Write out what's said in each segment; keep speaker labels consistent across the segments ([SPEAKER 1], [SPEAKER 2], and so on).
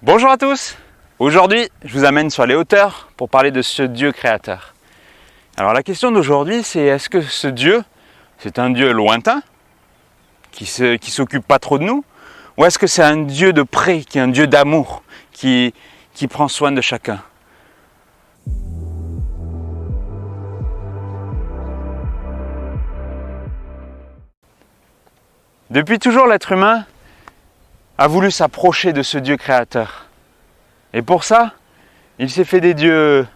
[SPEAKER 1] Bonjour à tous. Aujourd'hui, je vous amène sur les hauteurs pour parler de ce Dieu créateur. Alors la question d'aujourd'hui, c'est est-ce que ce Dieu, c'est un Dieu lointain, qui s'occupe pas trop de nous, ou est-ce que c'est un Dieu de près, qui est un Dieu d'amour, qui prend soin de chacun? Depuis toujours, l'être humain a voulu s'approcher de ce Dieu créateur. Et pour ça, il s'est fait des dieux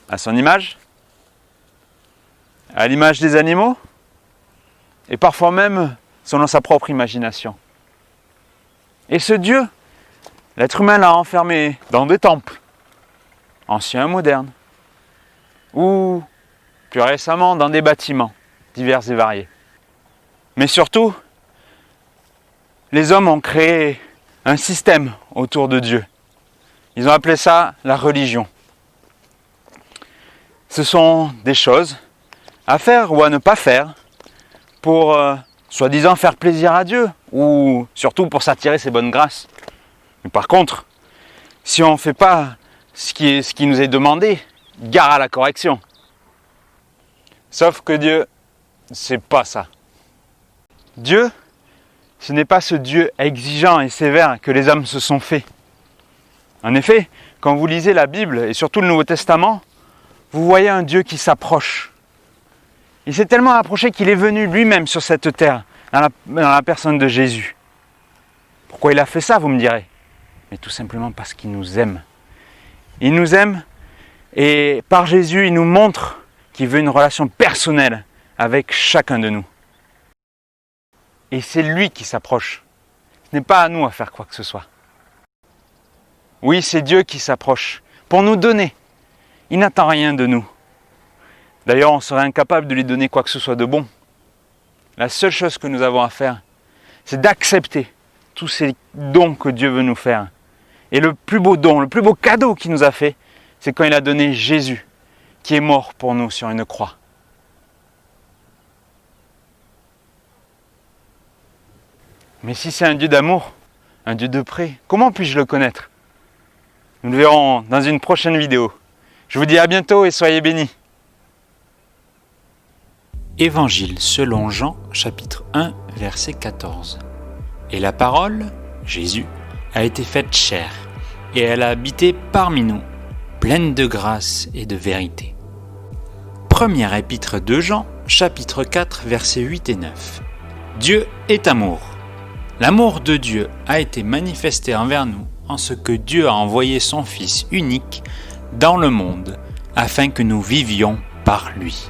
[SPEAKER 1] à son image, à l'image des animaux, et parfois même selon sa propre imagination. Et ce Dieu, l'être humain l'a enfermé dans des temples, anciens et modernes, ou plus récemment dans des bâtiments divers et variés. Mais surtout, les hommes ont créé un système autour de Dieu. Ils ont appelé ça la religion. Ce sont des choses à faire ou à ne pas faire pour soi-disant faire plaisir à Dieu ou surtout pour s'attirer ses bonnes grâces. Mais par contre, si on ne fait pas ce qui nous est demandé, gare à la correction. Sauf que Dieu, c'est pas ça. Dieu, ce n'est pas ce Dieu exigeant et sévère que les hommes se sont faits. En effet, quand vous lisez la Bible et surtout le Nouveau Testament, vous voyez un Dieu qui s'approche. Il s'est tellement approché qu'il est venu lui-même sur cette terre, dans la personne de Jésus. Pourquoi il a fait ça, vous me direz? Mais tout simplement parce qu'il nous aime. Il nous aime et par Jésus, il nous montre qu'il veut une relation personnelle avec chacun de nous. Et c'est lui qui s'approche. Ce n'est pas à nous à faire quoi que ce soit. Oui, c'est Dieu qui s'approche pour nous donner. Il n'attend rien de nous. D'ailleurs, on serait incapable de lui donner quoi que ce soit de bon. La seule chose que nous avons à faire, c'est d'accepter tous ces dons que Dieu veut nous faire. Et le plus beau don, le plus beau cadeau qu'il nous a fait, c'est quand il a donné Jésus, qui est mort pour nous sur une croix. Mais si c'est un Dieu d'amour, un Dieu de près, comment puis-je le connaître? Nous le verrons dans une prochaine vidéo. Je vous dis à bientôt et soyez bénis.
[SPEAKER 2] Évangile selon Jean, chapitre 1, verset 14. Et la parole, Jésus, a été faite chair, et elle a habité parmi nous, pleine de grâce et de vérité. Première épître de Jean, chapitre 4, versets 8 et 9. Dieu est amour. L'amour de Dieu a été manifesté envers nous en ce que Dieu a envoyé son Fils unique dans le monde afin que nous vivions par lui.